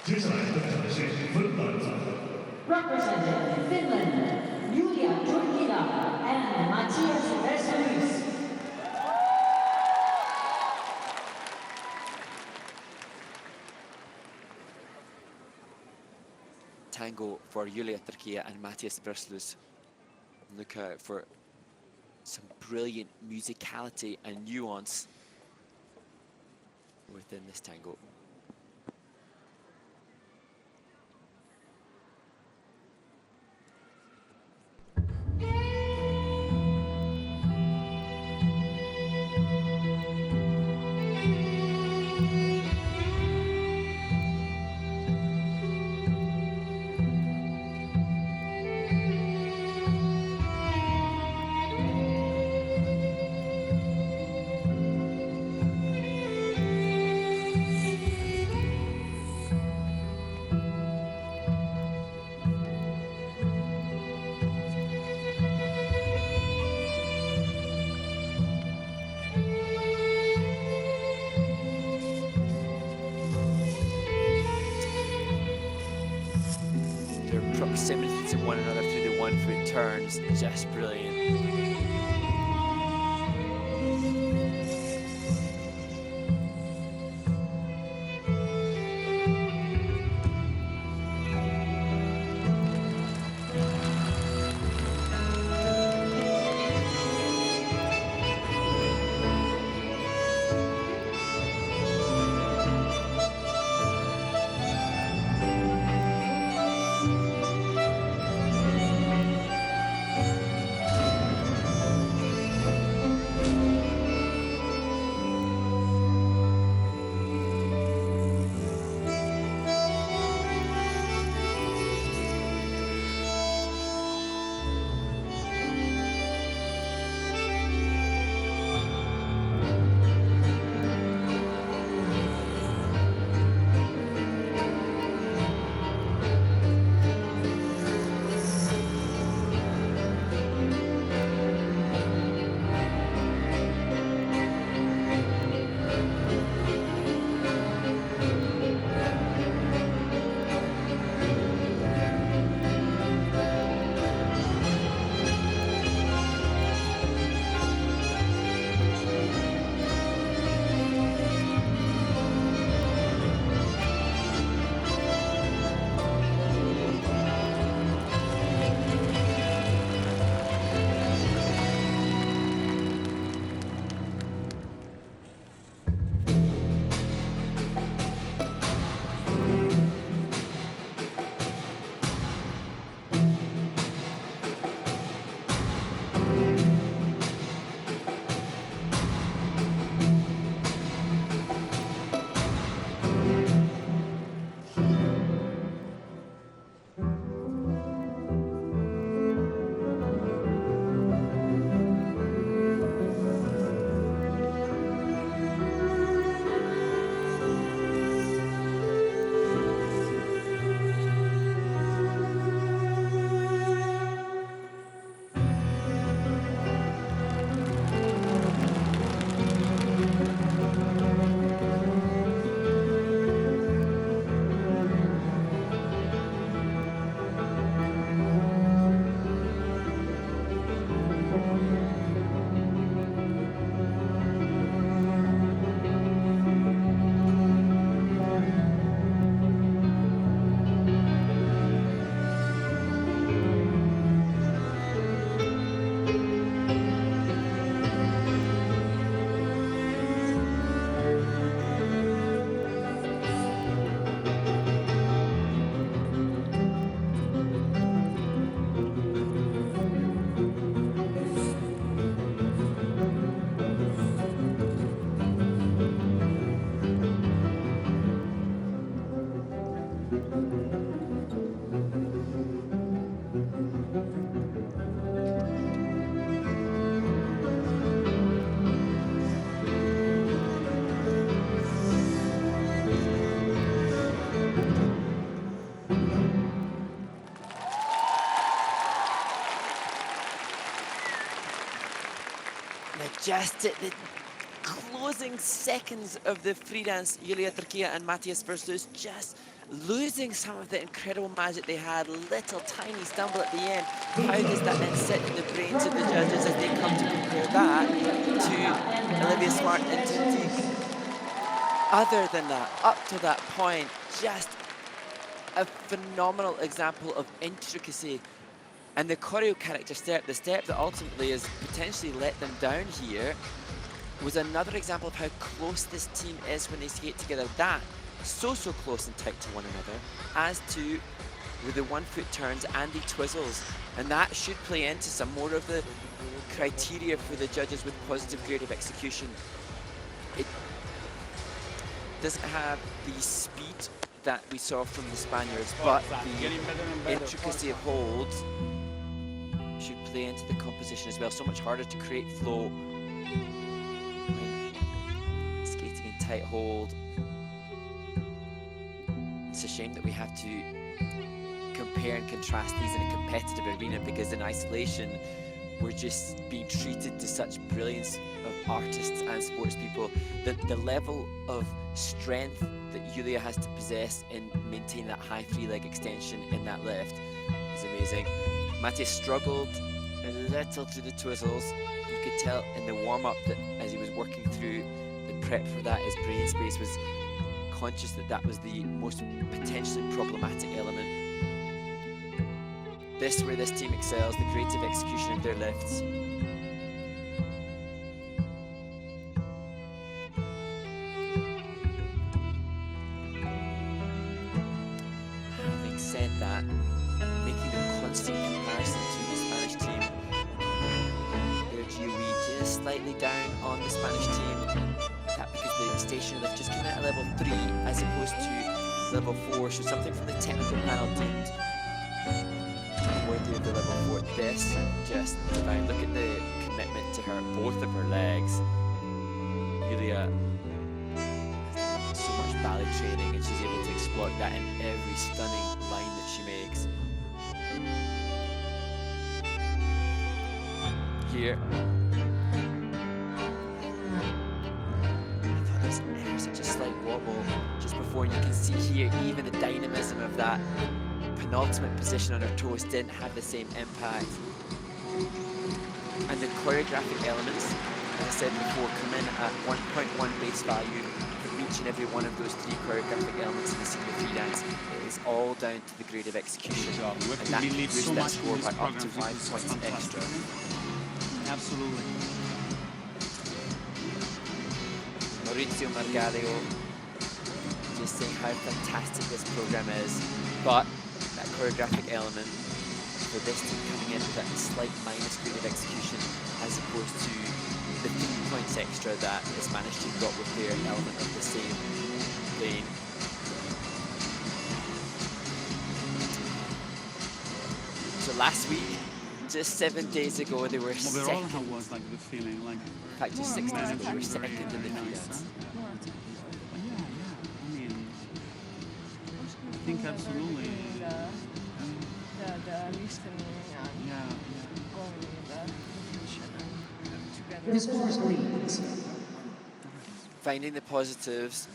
Representing Finland, Julia Turkkila and Matthias Versluis. Tango for Julia Turkkila and Matthias Versluis. Look out for some brilliant musicality and nuance within this tango. Their proximity to one another through the 1-foot turns, just brilliant. Just at the closing seconds of the free dance, Julia Turkkila and Matthias Versluis just losing some of the incredible magic they had, little tiny stumble at the end. How does that then sit in the brains of the judges as they come to compare that to Olivia Smart and Tintique? Other than that, up to that point, just a phenomenal example of intricacy. And the choreo character step, the step that ultimately has potentially let them down here, was another example of how close this team is when they skate together. That, so close and tight to one another, as to with the 1 foot turns and the twizzles. And that should play into some more of the criteria for the judges with positive creative execution. It doesn't have the speed that we saw from the Spaniards, but the intricacy of holds should play into the composition as well. So much harder to create flow when skating in tight hold. It's a shame that we have to compare and contrast these in a competitive arena, because in isolation we're just being treated to such brilliance of artists and sports people. The level of strength that Julia has to possess in maintaining that high free leg extension in that lift is amazing. Matthias struggled a little through the twizzles. You could tell in the warm-up that as he was working through the prep for that, his brain space was conscious that that was the most potentially problematic element. This is where this team excels, the creative execution of their lifts. Having said that, making a constant comparison to the Spanish team, urge you just slightly down on the Spanish team. That because the station lift just came out at level 3 as opposed to level 4, so something from the technical panel deemed worthy of the level 4. This just divine. Look at the commitment to her, both of her legs. Julia has so much ballet training, and she's able to exploit that in every stunning line that she makes. Here, I thought there was ever such a slight wobble just before, and you can see here even the dynamism of that penultimate position on her toes didn't have the same impact. And the choreographic elements, as I said before, come in at 1.1 base value for each and every one of those 3 choreographic elements in the senior free dance. It is all down to the grade of execution, and that can boost that score by up to 5 points extra. Absolutely. Maurizio Margario just saying how fantastic this program is, but that choreographic element for this team coming in with that slight minus grade of execution as opposed to the 3 points extra that the Spanish team got with their element of the same lane. So last week, just 7 days ago, they were Overall, second. how was like the feeling? Like, In fact, just 6 days ago, they were second in the free dance. yeah. I mean, I think absolutely. The listening and Yeah. going with the intuition and The together. scores, please. Finding the positives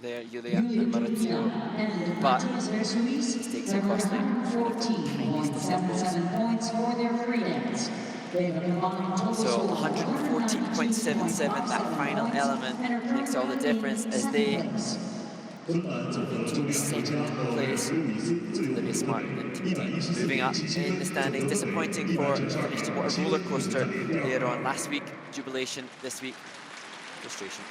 there, Julia and Julia Maurizio, and but Matthias Versluis, mistakes they are costly. earned 14.77 points for their free dance. They have a combined total So score of 114.77, that final element makes all the difference as they into second place. Olivia Smart and Tintique moving up in the standings. Disappointing for finishing what a roller coaster they are on last week. Jubilation this week. Frustration.